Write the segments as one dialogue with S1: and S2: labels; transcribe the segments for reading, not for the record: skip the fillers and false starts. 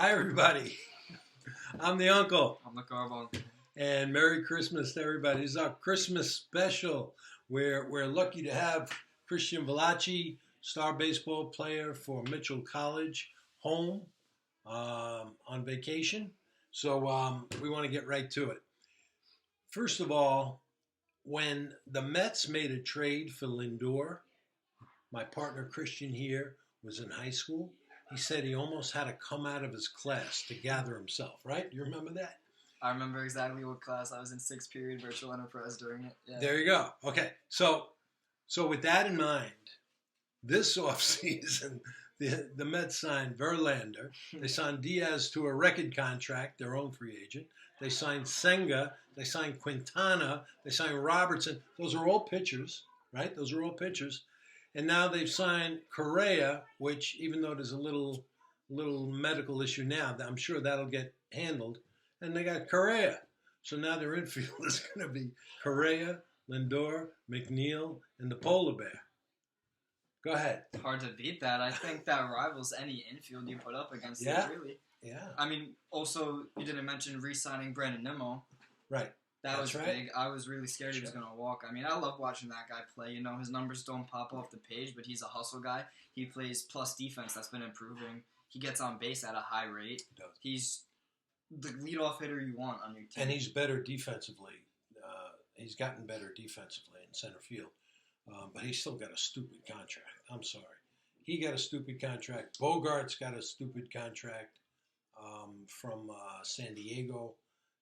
S1: Hi, everybody. I'm the uncle.
S2: I'm the Carbon.
S1: And Merry Christmas to everybody. This is our Christmas special. We're lucky to have Christian Valachi, star baseball player for Mitchell College, home on vacation. So we want to get right to it. First of all, when the Mets made a trade for Lindor, my partner Christian here was in high school. He said he almost had to come out of his class to gather himself, right? You remember that?
S2: I remember exactly what class I was in, 6th period virtual enterprise during it. Yeah.
S1: There you go. Okay, so with that in mind, this offseason, the Mets signed Verlander. They signed Diaz to a record contract, their own free agent. They signed Senga. They signed Quintana. They signed Robertson. Those are all pitchers, right? Those are all pitchers. And now they've signed Correa, which even though there's a little medical issue now, I'm sure that'll get handled. And they got Correa. So now their infield is going to be Correa, Lindor, McNeil, and the Polar Bear. Go ahead.
S2: Hard to beat that. I think that rivals any infield you put up against
S1: Yeah.
S2: it, really.
S1: Yeah.
S2: I mean, also, you didn't mention re-signing Brandon Nimmo.
S1: Right.
S2: That
S1: That's
S2: was
S1: right.
S2: big. I was really scared he was going to walk. I mean, I love watching that guy play. You know, his numbers don't pop off the page, but he's a hustle guy. He plays plus defense that's been improving. He gets on base at a high rate.
S1: He does.
S2: He's the leadoff hitter you want on your team.
S1: And he's better defensively. He's gotten better defensively in center field. But he's still got a stupid contract. I'm sorry. He got a stupid contract. Bogart's got a stupid contract from San Diego.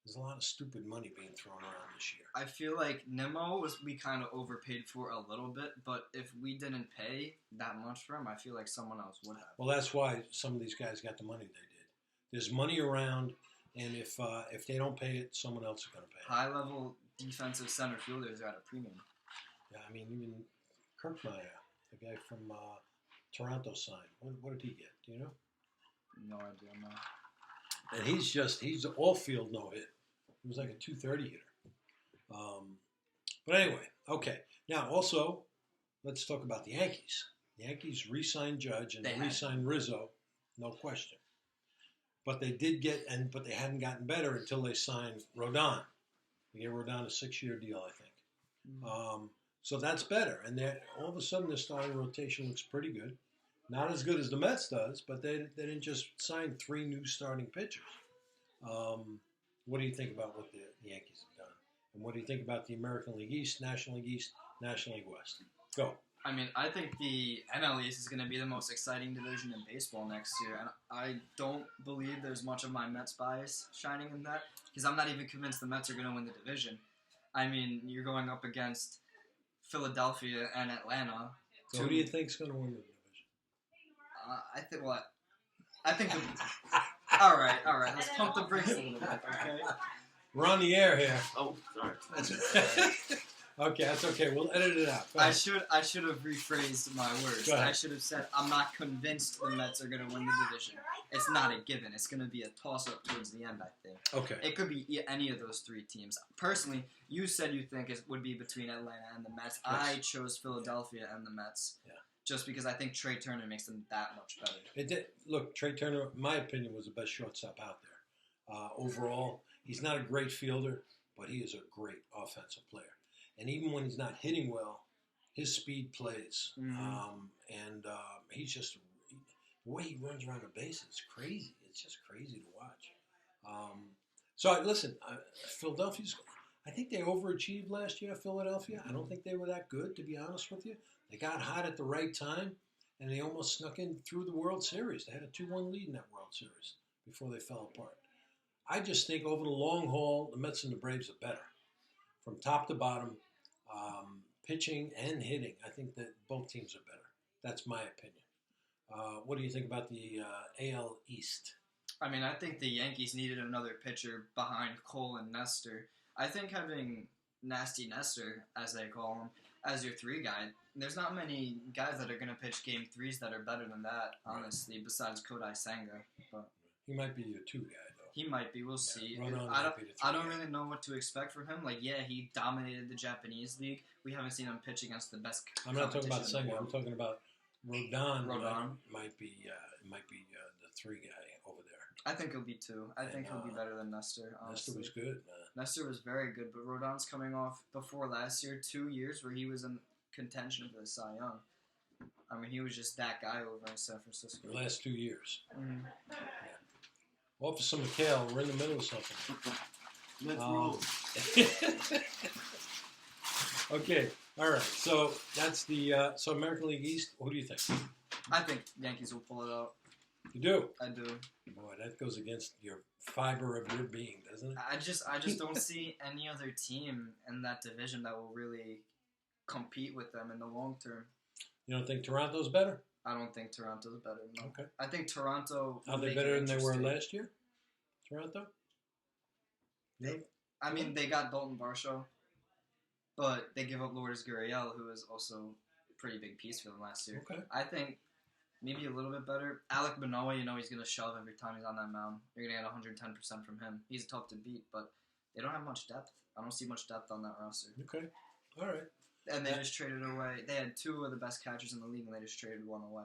S1: There's a lot of stupid money being thrown around this year.
S2: I feel like Nimmo we kind of overpaid for a little bit, but if we didn't pay that much for him, I feel like someone else would have.
S1: Well, that's why some of these guys got the money they did. There's money around, and if they don't pay it, someone else is going to pay it.
S2: High-level defensive center fielders got a premium.
S1: Yeah, I mean, even Kirkmeyer, the guy from Toronto signed. What did he get? Do you know?
S2: No idea, no.
S1: And he's an all-field no-hit. He was like a 230 hitter. But anyway, okay. Now, also, let's talk about the Yankees. The Yankees re-signed Judge and they re-signed Rizzo, no question. But they did but they hadn't gotten better until they signed Rodon. They gave Rodon a 6-year deal, I think.
S2: Mm-hmm.
S1: So that's better. And all of a sudden, their starting rotation looks pretty good. Not as good as the Mets does, but they didn't just sign 3 new starting pitchers. What do you think about what the Yankees have done? And what do you think about the American League East, National League East, National League West? Go.
S2: I mean, I think the NL East is going to be the most exciting division in baseball next year, and I don't believe there's much of my Mets bias shining in that, because I'm not even convinced the Mets are going to win the division. I mean, you're going up against Philadelphia and Atlanta.
S1: So who do you think is going to win the division?
S2: I think the... All right. Let's pump the brakes a little bit, okay?
S1: We're on the air here.
S3: Oh, sorry.
S1: Okay, that's okay. We'll edit it out.
S2: I should have rephrased my words. I should have said I'm not convinced the Mets are going to win the division. It's not a given. It's going to be a toss-up towards the end, I think.
S1: Okay.
S2: It could be any of those 3 teams. Personally, you said you think it would be between Atlanta and the Mets.
S1: Yes.
S2: I chose Philadelphia and the Mets.
S1: Yeah.
S2: Just because I think Trey Turner makes them that much better.
S1: It did. Look, Trey Turner, in my opinion, was the best shortstop out there. Overall, he's not a great fielder, but he is a great offensive player. And even when he's not hitting well, his speed plays.
S2: Mm-hmm.
S1: He's just, the way he runs around the base is crazy. It's just crazy to watch. Listen, Philadelphia's, I think they overachieved last year, Philadelphia. I don't think they were that good, to be honest with you. They got hot at the right time, and they almost snuck in through the World Series. They had a 2-1 lead in that World Series before they fell apart. I just think over the long haul, the Mets and the Braves are better. From top to bottom, pitching and hitting, I think that both teams are better. That's my opinion. What do you think about the AL East?
S2: I mean, I think the Yankees needed another pitcher behind Cole and Nestor. I think having Nasty Nestor, as they call him, as your 3 guy, there's not many guys that are going to pitch game 3s that are better than that, honestly, besides Kodai Senga. But
S1: he might be your 2 guy, though.
S2: He might be. We'll see.
S1: I
S2: don't really know what to expect from him. Like, yeah, he dominated the Japanese league. We haven't seen him pitch against the best.
S1: I'm not talking about Senga. I'm talking about Rodon.
S2: Rodon
S1: might be the 3 guy over there.
S2: I think he'll be 2. I
S1: And,
S2: think he'll be better than Nestor.
S1: Nestor
S2: Honestly.
S1: was good.
S2: Nestor was very good, but Rodon's coming off before last year 2 years where he was in contention for the Cy Young. I mean, he was just that guy over in San Francisco.
S1: The last 2 years.
S2: Mm-hmm.
S1: Officer McHale, we're in the middle of something.
S3: Let's roll.
S1: Okay, all right. So that's the so American League East. Who do you think?
S2: I think Yankees will pull it out.
S1: You do?
S2: I do.
S1: Boy, that goes against your fiber of your being, doesn't it?
S2: I just don't see any other team in that division that will really compete with them in the long term.
S1: You don't think Toronto's better?
S2: I don't think Toronto's better. No.
S1: Okay.
S2: I think Toronto.
S1: Are they
S2: make
S1: better
S2: it
S1: than they were
S2: interesting.
S1: last year? Toronto?
S2: I mean, they got Dalton Varsho, but they give up Lourdes Gurriel, who was also a pretty big piece for them last year.
S1: Okay.
S2: I think maybe a little bit better. Alec Manoah, you know he's going to shove every time he's on that mound. You're going to get 110% from him. He's tough to beat, but they don't have much depth. I don't see much depth on that roster.
S1: Okay. All right.
S2: And they just traded away. They had 2 of the best catchers in the league, and they just traded 1 away.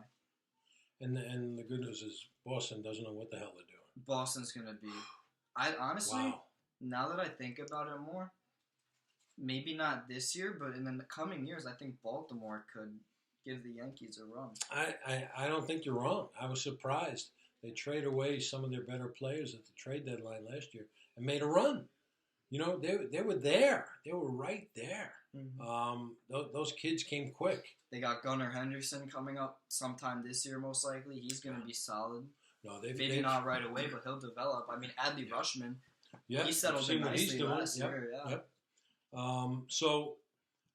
S1: And the good news is Boston doesn't know what the hell they're doing.
S2: Boston's going to be... I honestly,
S1: Wow.
S2: now that I think about it more, maybe not this year, but in the coming years, I think Baltimore could give the Yankees a run.
S1: I don't think you're wrong. I was surprised. They traded away some of their better players at the trade deadline last year and made a run. You know, they were there. They were right there.
S2: Mm-hmm.
S1: Those kids came quick.
S2: They got Gunnar Henderson coming up sometime this year, most likely. He's going to be solid.
S1: No,
S2: Maybe not right away, but he'll develop. I mean, Adley Rushman,
S1: Yeah,
S2: he settled
S1: seen
S2: in
S1: what he's
S2: nicely
S1: doing.
S2: last year. Yeah.
S1: Yep. So,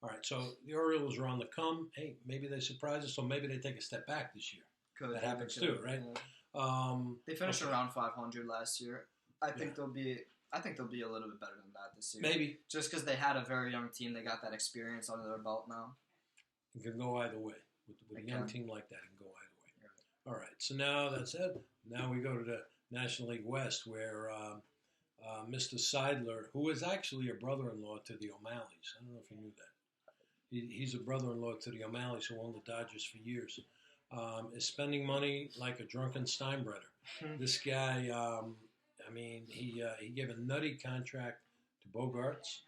S1: all right. So the Orioles are on the come. Hey, maybe they surprise us, so maybe they take a step back this year.
S2: Could,
S1: That
S2: they
S1: happens
S2: could,
S1: too, right?
S2: yeah. They finished
S1: okay.
S2: around 500 last year. I think
S1: Yeah.
S2: they'll be. I think they'll be a little bit better than that this year.
S1: Maybe
S2: Just because they had a very young team, they got that experience under their belt now.
S1: it can go either way. With a
S2: It
S1: young
S2: can.
S1: team like that, it can go either way. All right. So now that's it. Now we go to the National League West, where Mr. Seidler, who is actually a brother-in-law to the O'Malleys. I don't know if you knew that. He's a brother-in-law to the O'Malleys, who owned the Dodgers for years. Is spending money like a drunken Steinbrenner. This guy, I mean, he gave a nutty contract to Bogarts.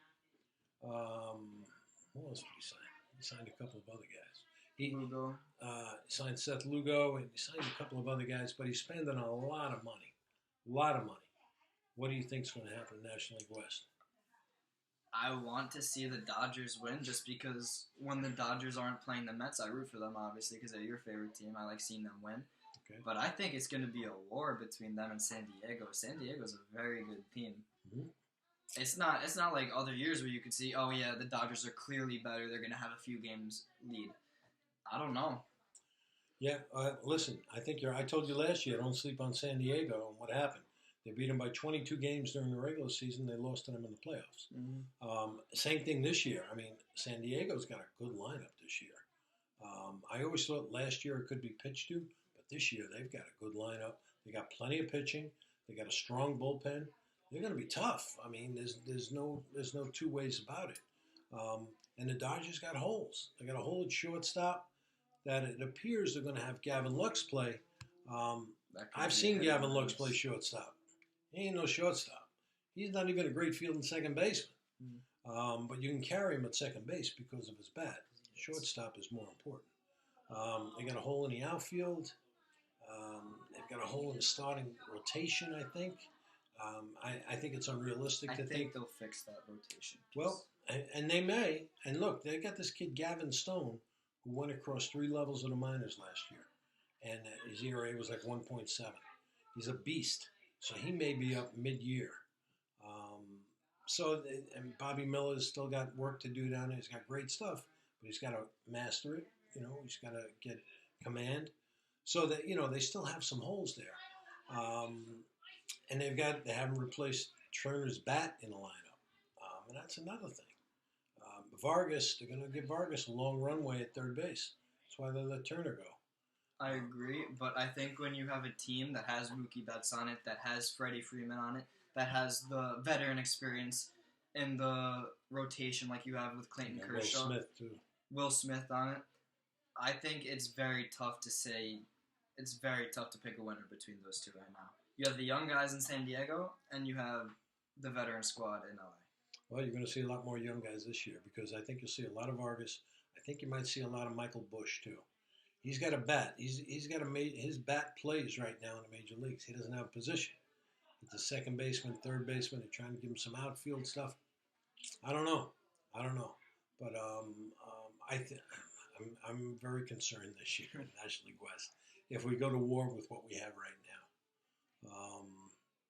S1: What else did he sign? He signed a couple of other guys. He
S2: Lugo.
S1: signed Seth Lugo, and he signed a couple of other guys, but he's spending a lot of money. A lot of money. What do you think's going to happen in National League West?
S2: I want to see the Dodgers win just because when the Dodgers aren't playing the Mets, I root for them, obviously, because they're your favorite team. I like seeing them win.
S1: Okay.
S2: But I think it's going to be a war between them and San Diego. San Diego's a very good team.
S1: Mhm.
S2: It's not like other years where you could see, oh, yeah, the Dodgers are clearly better. They're going to have a few games lead. I don't know.
S1: Yeah, listen, I told you last year, don't sleep on San Diego, and what happened? They beat them by 22 games during the regular season. They lost to them in the playoffs.
S2: Mm-hmm.
S1: Same thing this year. I mean, San Diego's got a good lineup this year. I always thought last year it could be pitched to, but this year they've got a good lineup. They got plenty of pitching. They got a strong bullpen. They're going to be tough. I mean, there's no two ways about it. And the Dodgers got holes. They got a hole at shortstop that it appears they're going to have Gavin Lux play. I've seen Gavin Lux play shortstop. He ain't no shortstop. He's not even a great fielding second baseman. But you can carry him at second base because of his bat. Shortstop is more important. They got a hole in the outfield. They've got a hole in the starting rotation, I think. I think it's unrealistic to think.
S2: they'll fix that rotation.
S1: Well, and they may. And look, they got this kid Gavin Stone, who went across 3 levels of the minors last year, and his ERA was like 1.7. He's a beast, so he may be up mid-year. And Bobby Miller's still got work to do down there. He's got great stuff, but he's got to master it. You know, he's got to get command. So that they still have some holes there, and they haven't replaced Turner's bat in the lineup, and that's another thing. Vargas, they're going to give Vargas a long runway at third base. That's why they let Turner go.
S2: I agree, but I think when you have a team that has Mookie Betts on it, that has Freddie Freeman on it, that has the veteran experience in the rotation like you have with Clayton Kershaw,
S1: Will Smith too.
S2: Will Smith on it, I think it's very tough to say. It's very tough to pick a winner between those two right now. You have the young guys in San Diego, and you have the veteran squad in LA.
S1: Well, you're going to see a lot more young guys this year because I think you'll see a lot of Vargas. I think you might see a lot of Michael Busch too. He's got a bat. He's got his bat plays right now in the major leagues. He doesn't have a position. He's a second baseman, third baseman. They're trying to give him some outfield stuff. I don't know, but I'm very concerned this year in National League West if we go to war with what we have right now.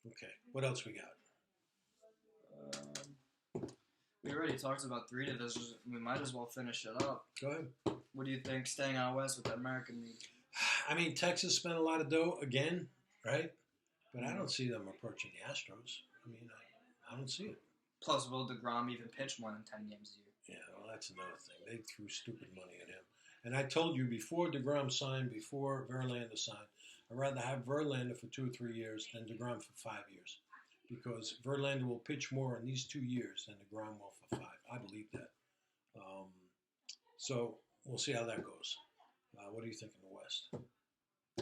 S1: Okay, what else we got?
S2: We already talked about 3 divisions. We might as well finish it up.
S1: Go ahead.
S2: What do you think staying out west with the American League?
S1: I mean, Texas spent a lot of dough again, right? But I don't see them approaching the Astros. I mean, I don't see it.
S2: Plus, will DeGrom even pitch more than 10 games a year?
S1: Yeah, well, that's another thing. They threw stupid money at him. And I told you before DeGrom signed, before Verlander signed, I'd rather have Verlander for 2 or 3 years than DeGrom for 5 years. Because Verlander will pitch more in these 2 years than DeGrom will for 5. I believe that. So we'll see how that goes. What do you think in the West?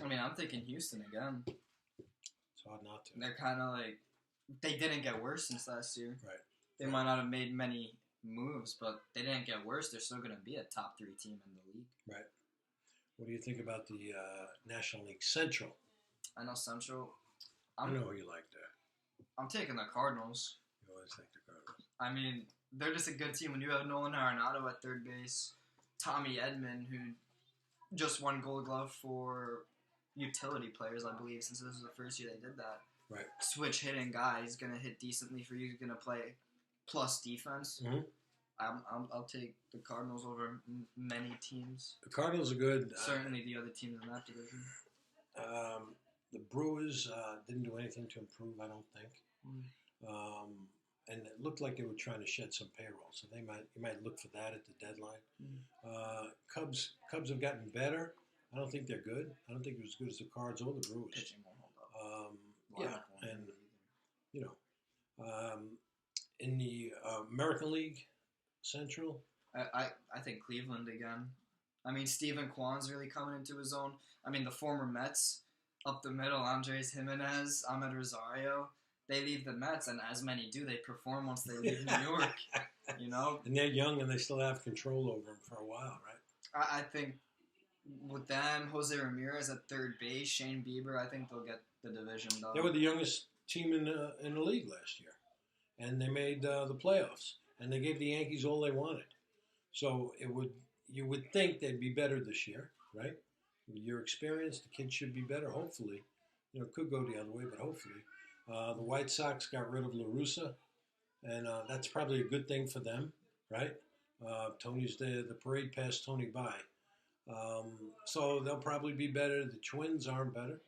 S2: I mean, I'm thinking Houston again.
S1: It's hard not to.
S2: They're kind of like, they didn't get worse since last year.
S1: Right.
S2: They might not have made many moves, but they didn't get worse. They're still going to be a top 3 team in the league.
S1: Right. What do you think about the National League Central?
S2: I know Central.
S1: I know who you like there.
S2: I'm taking the Cardinals.
S1: You always take the Cardinals.
S2: I mean, they're just a good team. When you have Nolan Arenado at third base, Tommy Edman, who just won Gold Glove for utility players, I believe, since this was the first year they did that.
S1: Right.
S2: Switch hitting guy. He's going to hit decently for you. He's going to play plus defense.
S1: Mm-hmm.
S2: I'll take the Cardinals over many teams.
S1: The Cardinals are good.
S2: Certainly the other teams in that division.
S1: The Brewers didn't do anything to improve, I don't think. And it looked like they were trying to shed some payroll, so you might look for that at the deadline. Cubs have gotten better. I don't think they're good. I don't think they're as good as the Cards or the Brewers.
S2: Pitching won't hold up.
S1: In the American League Central,
S2: I think Cleveland again. I mean, Steven Kwan's really coming into his own. I mean, the former Mets up the middle, Andres Jimenez, Ahmed Rosario, they leave the Mets, and as many do, they perform once they leave New York. You know,
S1: and they're young and they still have control over them for a while, right?
S2: I think with them, Jose Ramirez at third base, Shane Bieber, I think they'll get the division done.
S1: They were the youngest team in the league last year, and they made the playoffs, and they gave the Yankees all they wanted. So you would think they'd be better this year, right? With your experience, the kids should be better. Hopefully, it could go the other way, but hopefully, the White Sox got rid of La Russa, and that's probably a good thing for them, right? Tony's the parade passed Tony by. So they'll probably be better. The Twins aren't better.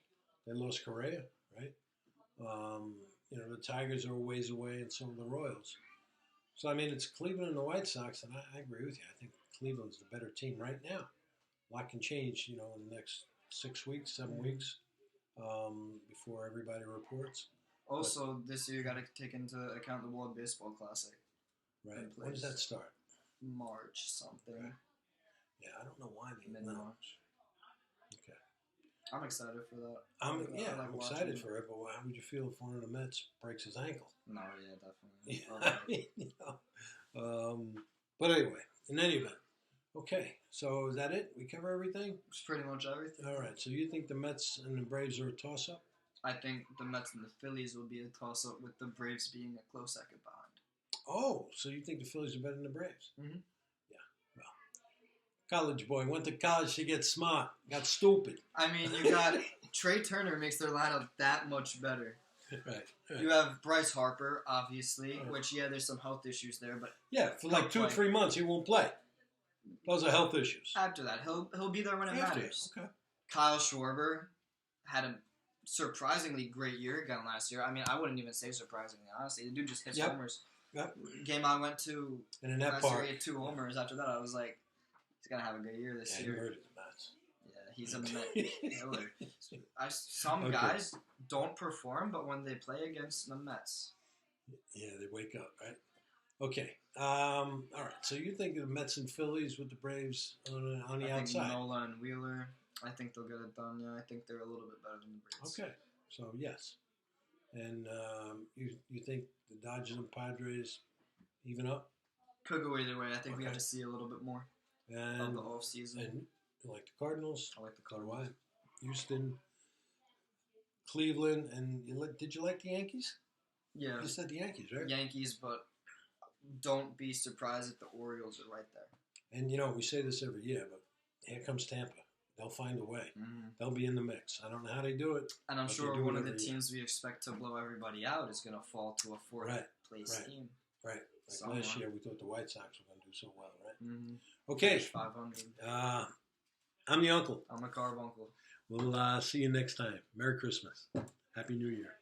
S1: They lost Correa, right? The Tigers are a ways away, and so are the Royals. So, I mean, it's Cleveland and the White Sox, and I agree with you. I think Cleveland's the better team right now. A lot can change, in the next 6 weeks, 7 weeks, before everybody reports.
S2: Also, this year you got to take into account the World Baseball Classic.
S1: Right. When does that start?
S2: March something.
S1: Okay. Yeah, I don't know why they
S2: mid-March.
S1: Okay.
S2: I'm excited for that.
S1: I'm excited for it, but how would you feel if one of the Mets breaks his ankle?
S2: No, yeah, definitely.
S1: But anyway, in any event. Okay, so is that it? We cover everything?
S2: It's pretty much everything.
S1: All right, so you think the Mets and the Braves are a toss-up?
S2: I think the Mets and the Phillies will be a toss-up, with the Braves being a close second behind.
S1: Oh, so you think the Phillies are better than the Braves?
S2: Mm-hmm.
S1: Yeah, well, college boy, went to college to get smart, got stupid.
S2: I mean, you got Trey Turner makes their lineup that much better.
S1: Right.
S2: You have Bryce Harper, obviously, which, there's some health issues there, but...
S1: Yeah, for like 2 or 3 months, he won't play. Those are health issues.
S2: After that, he'll be there when it matters.
S1: Okay.
S2: Kyle Schwarber had a surprisingly great year again last year. I mean, I wouldn't even say surprisingly, honestly. The dude just hits homers.
S1: Yep.
S2: Game I went to
S1: and in that
S2: last year, he had 2 homers. After that, I was like, he's going to have a good year this year.
S1: He murdered the Mets.
S2: Yeah, he's a Met killer. Some guys don't perform, but when they play against the Mets...
S1: Yeah, they wake up, right? Okay. All right. So you think the Mets and Phillies with the Braves on the outside?
S2: I think Nola and Wheeler. I think they'll get it done. Yeah, I think they're a little bit better than the Braves.
S1: Okay. So yes. And you think the Dodgers and Padres even up?
S2: Could go either way. I think we have
S1: Okay.
S2: to see a little bit more of
S1: And
S2: the off season.
S1: and you like the Cardinals?
S2: I like the
S1: So do I.
S2: Cardinals.
S1: Houston, Cleveland, and did you like the Yankees?
S2: Yeah,
S1: You said the Yankees, right?
S2: Yankees, but don't be surprised if the Orioles are right there.
S1: And we say this every year, but here comes Tampa. They'll find a way.
S2: Mm-hmm.
S1: They'll be in the mix. I don't know how they do it.
S2: And I'm
S1: But they
S2: sure
S1: do
S2: one
S1: it
S2: of the
S1: every year.
S2: teams we expect to blow everybody out is going to fall to a fourth
S1: Right,
S2: place
S1: right.
S2: team.
S1: Right. Like
S2: Somewhere.
S1: last year, we thought the White Sox were going to do so well, right?
S2: Mm-hmm.
S1: Okay.
S2: 500.
S1: I'm the uncle.
S2: I'm a carbuncle.
S1: We'll see you next time. Merry Christmas. Happy New Year.